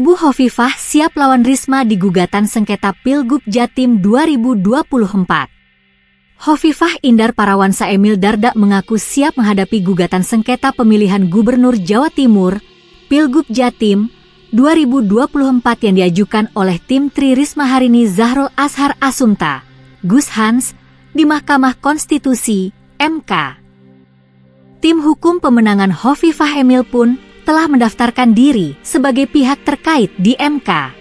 Kubu Hovifah siap lawan Risma di gugatan sengketa Pilgub Jatim 2024. Hovifah Indar Parawansa Emil Dardak mengaku siap menghadapi gugatan sengketa pemilihan Gubernur Jawa Timur, Pilgub Jatim 2024 yang diajukan oleh tim Tri Risma Harini Zahrul Ashar Asumta, Gus Hans, di Mahkamah Konstitusi, MK. Tim hukum pemenangan Hovifah Emil pun telah mendaftarkan diri sebagai pihak terkait di MK.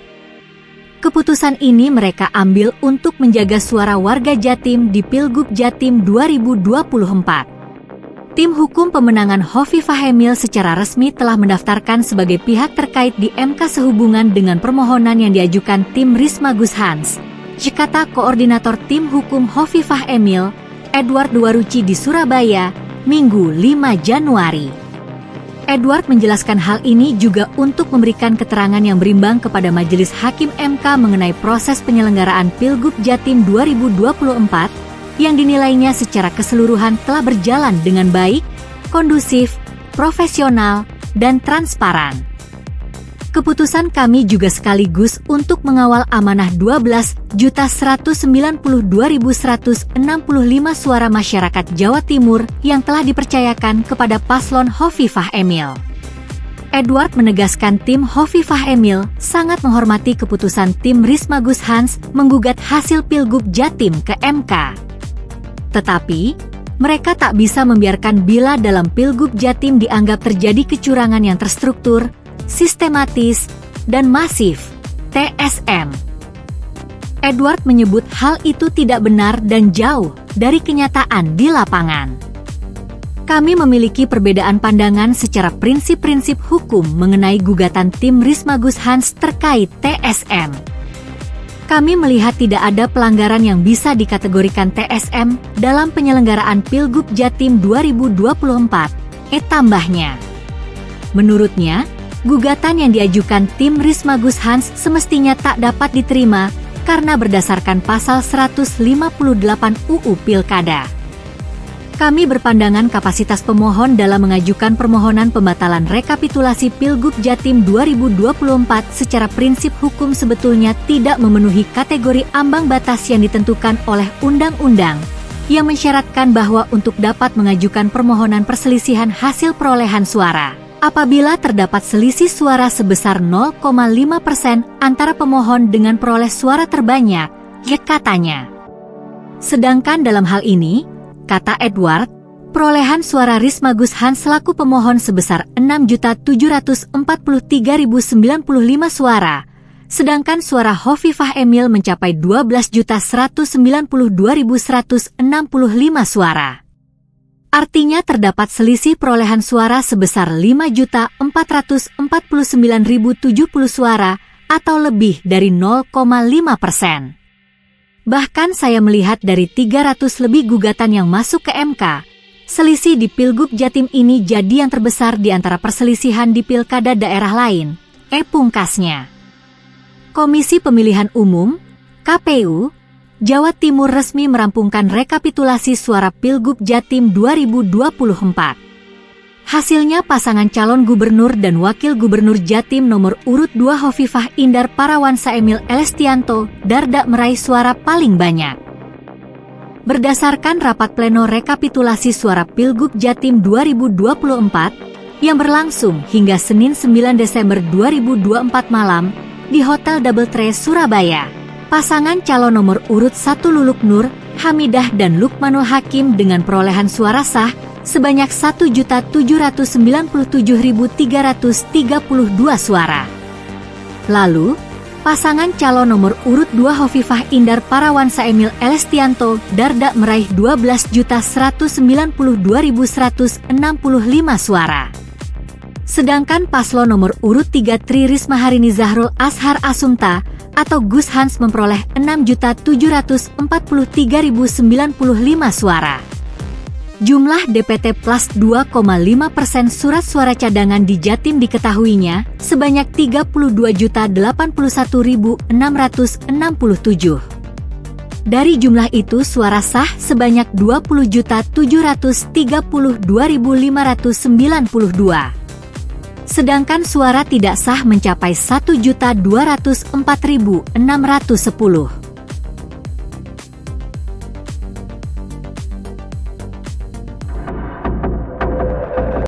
Keputusan ini mereka ambil untuk menjaga suara warga Jatim di Pilgub Jatim 2024. Tim hukum pemenangan Hovifah Emil secara resmi telah mendaftarkan sebagai pihak terkait di MK sehubungan dengan permohonan yang diajukan tim Risma Gus Hans, kata Koordinator Tim Hukum Hovifah Emil, Edward Waruci di Surabaya, Minggu 5 Januari. Edward menjelaskan hal ini juga untuk memberikan keterangan yang berimbang kepada Majelis Hakim MK mengenai proses penyelenggaraan Pilgub Jatim 2024 yang dinilainya secara keseluruhan telah berjalan dengan baik, kondusif, profesional, dan transparan. Keputusan kami juga sekaligus untuk mengawal amanah 12.192.165 suara masyarakat Jawa Timur yang telah dipercayakan kepada paslon Hovifah Emil. Edward menegaskan tim Hovifah Emil sangat menghormati keputusan tim Risma Gus Hans menggugat hasil Pilgub Jatim ke MK. Tetapi, mereka tak bisa membiarkan bila dalam Pilgub Jatim dianggap terjadi kecurangan yang terstruktur, sistematis, dan masif, TSM. Edward menyebut hal itu tidak benar dan jauh dari kenyataan di lapangan. Kami memiliki perbedaan pandangan secara prinsip-prinsip hukum mengenai gugatan tim Risma Gus Hans terkait TSM. Kami melihat tidak ada pelanggaran yang bisa dikategorikan TSM dalam penyelenggaraan Pilgub Jatim 2024, tambahnya. Menurutnya, gugatan yang diajukan tim Risma Gus Hans semestinya tak dapat diterima karena berdasarkan pasal 158 UU Pilkada. Kami berpandangan kapasitas pemohon dalam mengajukan permohonan pembatalan rekapitulasi Pilgub Jatim 2024 secara prinsip hukum sebetulnya tidak memenuhi kategori ambang batas yang ditentukan oleh undang-undang, yang mensyaratkan bahwa untuk dapat mengajukan permohonan perselisihan hasil perolehan suara, apabila terdapat selisih suara sebesar 0,5% antara pemohon dengan peroleh suara terbanyak, katanya. Sedangkan dalam hal ini, kata Edward, perolehan suara Risma Gus Hans selaku pemohon sebesar 6.743.095 suara, sedangkan suara Hovifah Emil mencapai 12.192.165 suara. Artinya terdapat selisih perolehan suara sebesar 5.449.070 suara atau lebih dari 0,5%. Bahkan saya melihat dari 300 lebih gugatan yang masuk ke MK, selisih di Pilgub Jatim ini jadi yang terbesar di antara perselisihan di pilkada daerah lain, pungkasnya. Komisi Pemilihan Umum, KPU, Jawa Timur resmi merampungkan rekapitulasi suara Pilgub Jatim 2024. Hasilnya pasangan calon gubernur dan wakil gubernur Jatim nomor urut 2 Hovifah Indar Parawansa Emil Elestianto Dardak meraih suara paling banyak. Berdasarkan rapat pleno rekapitulasi suara Pilgub Jatim 2024 yang berlangsung hingga Senin 9 Desember 2024 malam di Hotel Double Tree Surabaya, pasangan calon nomor urut 1 Luluk Nur, Hamidah dan Lukmanul Hakim dengan perolehan suara sah sebanyak 1.797.332 suara. Lalu, pasangan calon nomor urut 2 Hovifah Indar Parawansa Emil Elestianto Dardak meraih 12.192.165 suara. Sedangkan paslon nomor urut 3 Tri Risma Harini Zahrul Ashar Asumta atau Gus Hans memperoleh 6.743.095 suara. Jumlah DPT plus 2,5% surat suara cadangan di Jatim diketahuinya sebanyak 32.081.667. Dari jumlah itu suara sah sebanyak 20.732.592. Sedangkan suara tidak sah mencapai 1.204.610.